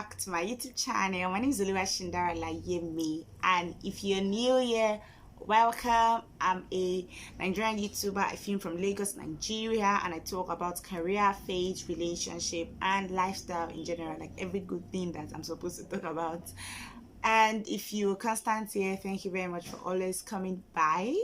back to my YouTube channel. My name is Oluwashindara Layemi, and if you're new here, welcome. I'm a Nigerian YouTuber. I film from Lagos, Nigeria, and I talk about career, faith, relationship, and lifestyle in general, like every good thing that I'm supposed to talk about. And if you're constant here, thank you very much for always coming by.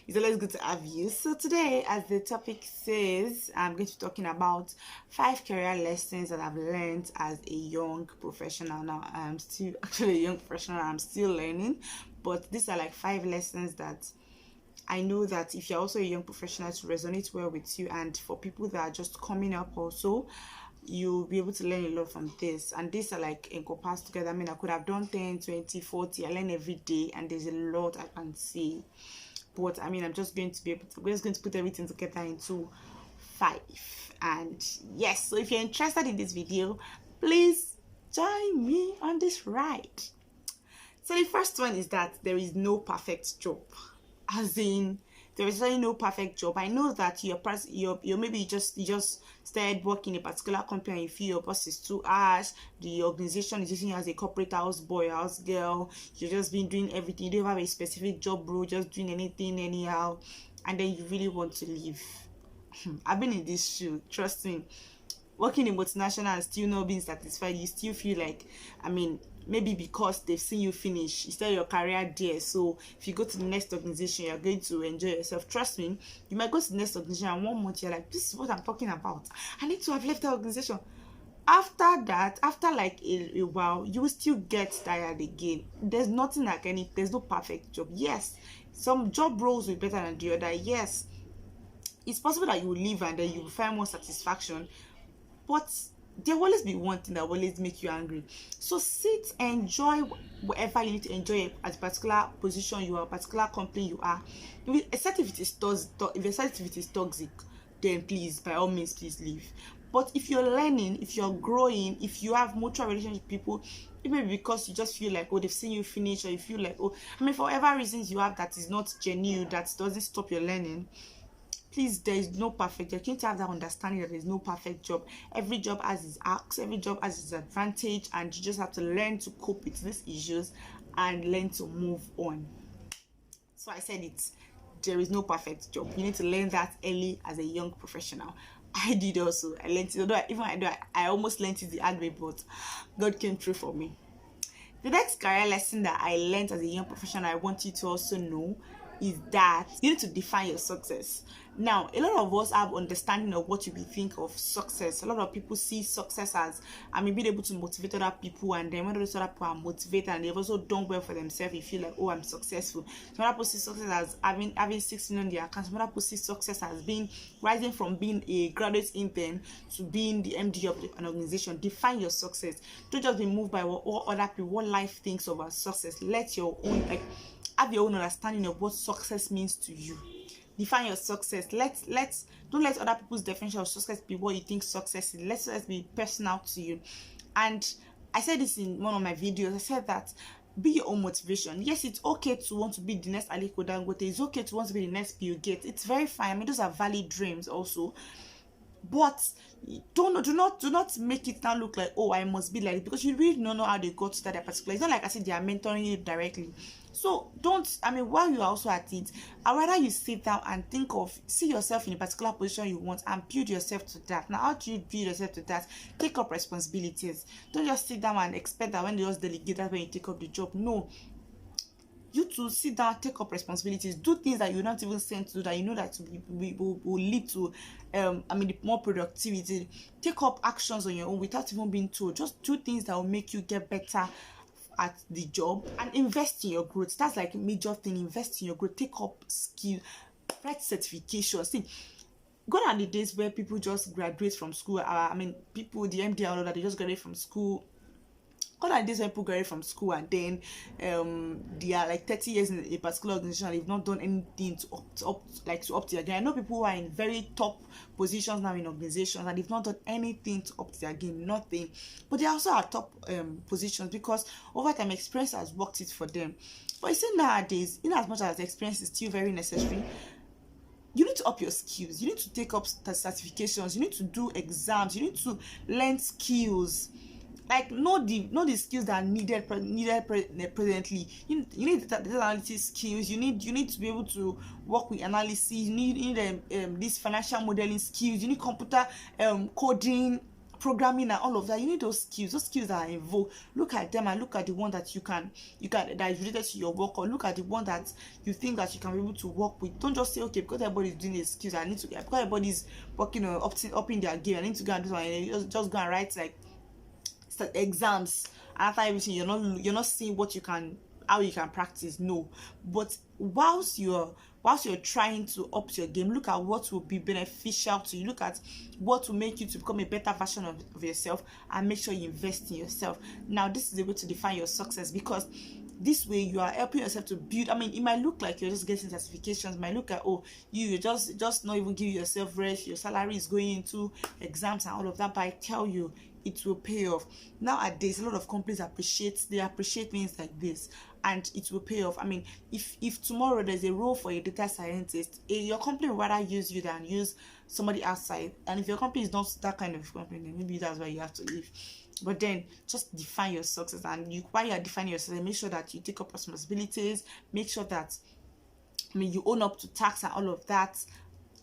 It's always good to have you. So today, as the topic says, I'm going to be talking about 5 career lessons that I've learned as a young professional. Now, I'm still actually a young professional. I'm still learning, but these are like 5 lessons that I know that if you're also a young professional, to resonate well with you, and for people that are just coming up also, you'll be able to learn a lot from this. And these are like encompassed together. I mean, I could have done 10, 20, 40. I learn every day, and there's a lot I can see. But I mean, I'm just going to put everything together into 5. And yes, so if you're interested in this video, please join me on this ride. So the first one is that there is no perfect job. As in, there is really no perfect job. I know that you're maybe you just started working in a particular company and you feel your boss is too harsh, the organization is using you as a corporate house boy, house girl, you've just been doing everything, you don't have a specific job role, just doing anything anyhow, and then you really want to leave. I've been in this shoe, trust me. Working in multinational and still not being satisfied, you still feel like, I mean, maybe because they've seen you finish, you start your career there, so if you go to the next organization, you're going to enjoy yourself. Trust me, you might go to the next organization and 1 month you're like, this is what I'm talking about, I need to have left the organization. After that, after like a while, you will still get tired again. There's nothing like there's no perfect job. Yes, some job roles will be better than the other. Yes, it's possible that you will leave and then you will find more satisfaction, but there will always be one thing that will always make you angry. So sit, enjoy whatever you need to enjoy at a particular position you are, a particular company you are. Except if it is toxic, then please, by all means, please leave. But if you're learning, if you're growing, if you have mutual relationship with people, it may be because you just feel like, oh, they've seen you finish, or you feel like, oh, I mean, for whatever reasons you have that is not genuine, that doesn't stop your learning. Please, there is no perfect job. You need to have that understanding that there is no perfect job. Every job has its asks, every job has its advantage, and you just have to learn to cope with these issues and learn to move on. So I said it, there is no perfect job. You need to learn that early as a young professional. I did also. I learned it, although I almost learned it the hard way, but God came through for me. The next career lesson that I learned as a young professional, I want you to also know, is that you need to define your success. Now, a lot of us have understanding of what we think of success. A lot of people see success as, being able to motivate other people, and then when those other people are motivated and they've also done well for themselves, you feel like, oh, I'm successful. Some other people see success as having 6 million in their account. Some other people see success as being rising from being a graduate intern to being the MD of an organization. Define your success. Don't just be moved by what other people, what life thinks of as success. Let your own, have your own understanding of what success means to you. Define your success. Don't let other people's definition of success be what you think success is. Let's be personal to you. And I said this in one of my videos. I said that be your own motivation. Yes, it's okay to want to be the next Aliko Dangote. It's okay to want to be the next Bill Gates. It's very fine. Those are valid dreams also. But do not make it now look like, oh, I must be like it, because you really don't know how they got to that particular. It's not like I said they are mentoring you directly. So while you are also at it, I'd rather you sit down and see yourself in a particular position you want and build yourself to that. Now, how do you build yourself to that? Take up responsibilities. Don't just sit down and expect that when they just delegate, that's when you take up the job. No. You to sit down, take up responsibilities, do things that you're not even sent to do, that you know that will lead to more productivity. Take up actions on your own without even being told. Just do things that will make you get better at the job, and invest in your growth. That's like a major thing. Invest in your growth. Take up skill, write certifications. See, gone are the days where people just graduate from school. People, the MD and all that, they just graduate from school. Gone are the days when people graduate from school and then they are like 30 years in a particular organization and they've not done anything to up their game. I know people who are in very top positions now in organizations and they've not done anything to up their game, nothing. But they also are top positions because over time experience has worked it for them. But you see, nowadays, in as much as experience is still very necessary, you need to up your skills. You need to take up certifications. You need to do exams. You need to learn skills. Like, know the skills that are presently. You need data analysis skills. You need to be able to work with analysis. You need this financial modeling skills. You need computer coding, programming, and all of that. You need those skills. Those skills that are in vogue. Look at them and look at the one that you can that is related to your work, or look at the one that you think that you can be able to work with. Don't just say, okay, because everybody is doing these skills, I need to, because everybody's working on up in their game, I need to go and do something. And just go and write like exams, and after everything you're not seeing what you can, how you can practice. No. But whilst you're trying to up your game, look at what will be beneficial to you. Look at what will make you to become a better version of yourself, and make sure you invest in yourself. Now, this is able to define your success, because this way you are helping yourself to build. I mean, it might look like you're just getting certifications, it might look like, oh, you're just not even giving yourself rest, your salary is going into exams and all of that, but I tell you, it will pay off. Nowadays, a lot of companies appreciate things like this, and it will pay off. I mean, if tomorrow there's a role for a data scientist, your company would rather use you than use somebody outside. And if your company is not that kind of company, then maybe that's why you have to leave. But then just define your success, and while you're defining your success, make sure that you take up responsibilities, make sure that, I mean, you own up to tax and all of that,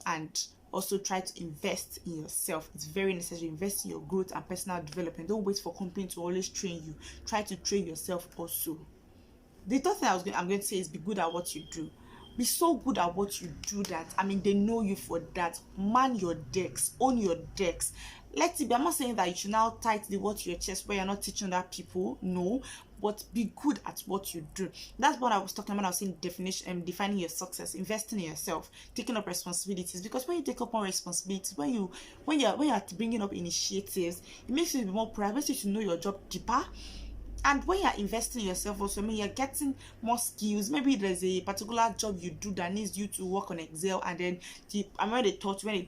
and also try to invest in yourself. It's very necessary. Invest in your growth and personal development. Don't wait for company to always train you. Try to train yourself also. The third thing I'm going to say is be good at what you do. Be so good at what you do that, I mean, they know you for that. Man your decks, own your decks. Let it be. I'm not saying that you should now tight the word to your chest where you're not teaching other people. No, but be good at what you do. That's what I was talking about. I was saying defining your success, investing in yourself, taking up responsibilities. Because when you take up on responsibilities, when you're bringing up initiatives, it makes you be more proud. It makes you to know your job deeper. And when you're investing in yourself also, I mean, you're getting more skills. Maybe there's a particular job you do that needs you to work on Excel, and then when they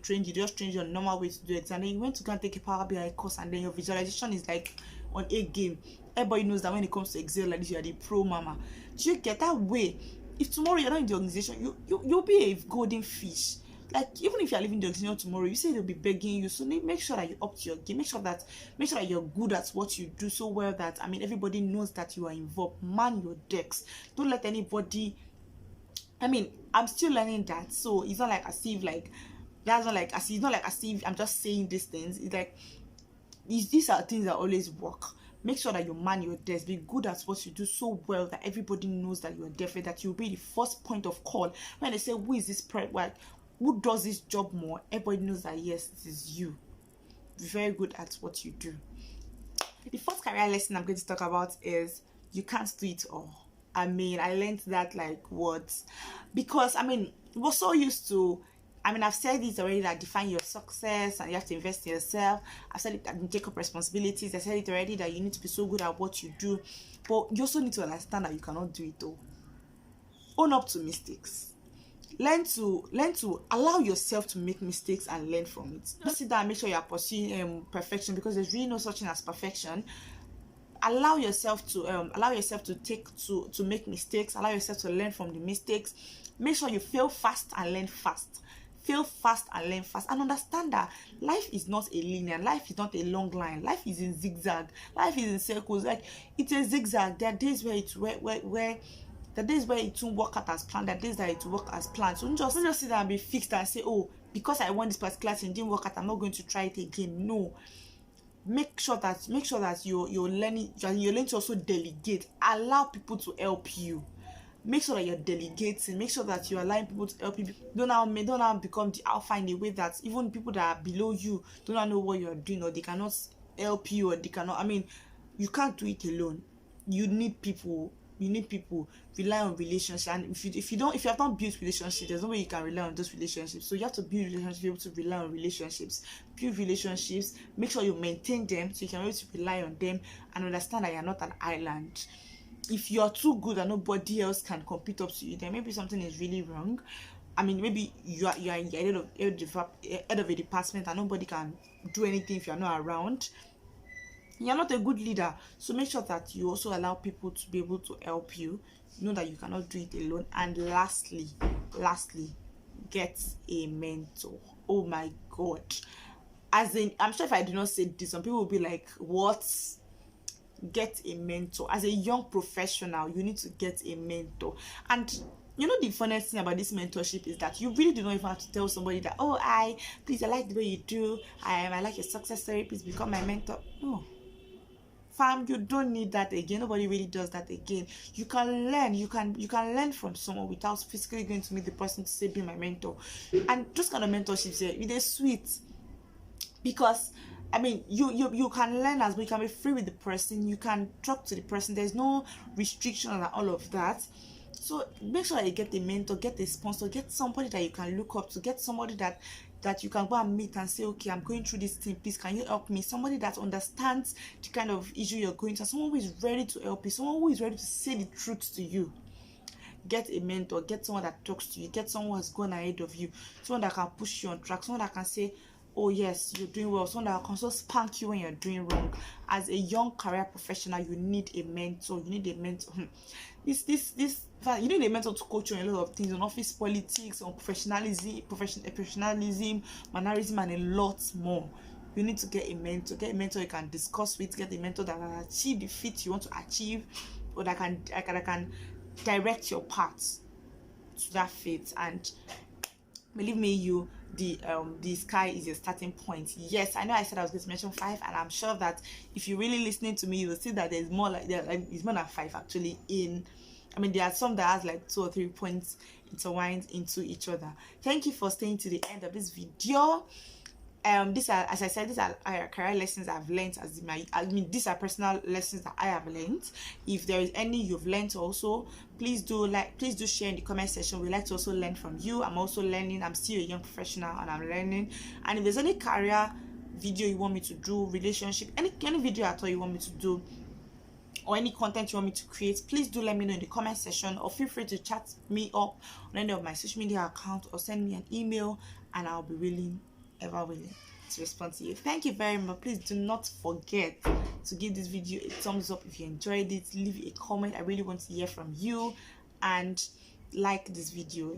trained you, they just trained you on normal way to do it, and then you went to go and take a Power BI course, and then your visualization is like on a game. Everybody knows that when it comes to Excel like this, you are the pro mama. Do you get that way? If tomorrow you're not in the organization, you'll be a golden fish. Like, even if you're leaving the organization tomorrow, you say they'll be begging you. So make sure that you up to your game. Make sure that you're good at what you do so well that, I mean, everybody knows that you are involved. Man your decks. Don't let anybody, I mean, I'm still learning that. So it's not like as if I'm just saying these things. It's like these are things that always work. Make sure that you man your desk. Be good at what you do so well that everybody knows that you're definitely, that you'll be the first point of call when they say, who is this who does this job more? Everybody knows that, yes, it is you. Be very good at what you do. The first career lesson I'm going to talk about is you can't do it all. I mean, I learned that like words, because I mean, we're so used to, I mean, I've said this already, that define your success and you have to invest in yourself. I've said it that you take up responsibilities. I said it already that you need to be so good at what you do, but you also need to understand that you cannot do it all. Own up to mistakes. Learn to allow yourself to make mistakes and learn from it. Don't sit down and make sure you are pursuing perfection, because there's really no such thing as perfection. Allow yourself to make mistakes. Allow yourself to learn from the mistakes. Make sure you fail fast and learn fast. Fail fast and learn fast, and understand that life is not a linear. Life is not a long line. Life is in zigzag. Life is in circles. Like, it's a zigzag. There are days where the days where it won't work out as planned, the days that it will work as planned. So don't just sit down and be fixed and say, oh, because I want this particular thing, it didn't work out, I'm not going to try it again. No. Make sure that you're learning to also delegate. Allow people to help you. Make sure that you're delegating. Make sure that you're allowing people to help you. Don't now become the alpha in a way that even people that are below you don't know what you're doing, or they cannot help you, or they cannot. I mean, you can't do it alone. You need people. Rely on relationships, and if you have not built relationships, there's no way you can rely on those relationships. So you have to build relationships, be able to rely on relationships. Build relationships, make sure you maintain them so you can be able to rely on them, and understand that you're not an island. If you're too good and nobody else can compete up to you, then maybe something is really wrong. I mean, maybe you are in the head of a department and nobody can do anything if you're not around. You're not a good leader. So make sure that you also allow people to be able to help you. Know that you cannot do it alone. And lastly, get a mentor. Oh my God. As in, I'm sure if I do not say this, some people will be like, what? get a mentor. As a young professional, you need to get a mentor. And you know, the funniest thing about this mentorship is that you really do not even have to tell somebody that, oh, please, I like the way you do, I like your success story, please become my mentor. No, fam, you don't need that again. Nobody really does that again. You can learn. You can learn from someone without physically going to meet the person to say, be my mentor. And those kind of mentorships here, they're sweet, because I mean, you can learn as well. You can be free with the person. You can talk to the person. There's no restriction and all of that. So make sure that you get a mentor, get a sponsor, get somebody that you can look up to, get somebody that you can go and meet and say, okay, I'm going through this thing, please can you help me? Somebody that understands the kind of issue you're going through, someone who is ready to help you, someone who is ready to say the truth to you. Get a mentor, get someone that talks to you, get someone who has gone ahead of you, someone that can push you on track, someone that can say, oh yes, you're doing well, someone that can also spank you when you're doing wrong. As a young career professional, you need a mentor. You need a mentor. You need a mentor to coach you on a lot of things, on office politics, on professionalism, mannerism, and a lot more. You need to get a mentor. Get a mentor you can discuss with. Get a mentor that can achieve the fit you want to achieve, or that can direct your path to that fit. And believe me, the sky is your starting point. Yes, I know I said I was going to mention 5, and I'm sure that if you're really listening to me, you will see that there's more it's more than 5 actually. There are some that has like 2 or 3 points intertwined into each other. Thank you for staying to the end of this video. These are, as I said, these are career lessons I've learned. These are personal lessons that I have learned. If there is any you've learned also, please do share in the comment section. We like to also learn from you. I'm also learning. I'm still a young professional and I'm learning. And if there's any career video you want me to do, relationship, any video at all you want me to do, or any content you want me to create, please do let me know in the comment section, or feel free to chat me up on any of my social media accounts, or send me an email, and I'll be ever willing to respond to you. Thank you very much. Please do not forget to give this video a thumbs up if you enjoyed it. Leave a comment. I really want to hear from you. And like this video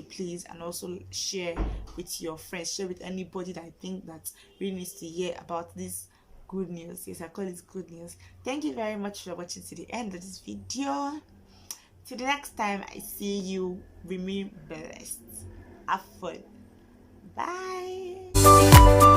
please, and also share with your friends, share with anybody that I think that really needs to hear about this good news. Yes, I call it good news. Thank you very much for watching to the end of this video. Till the next time I see you, remain blessed. Have fun. Bye.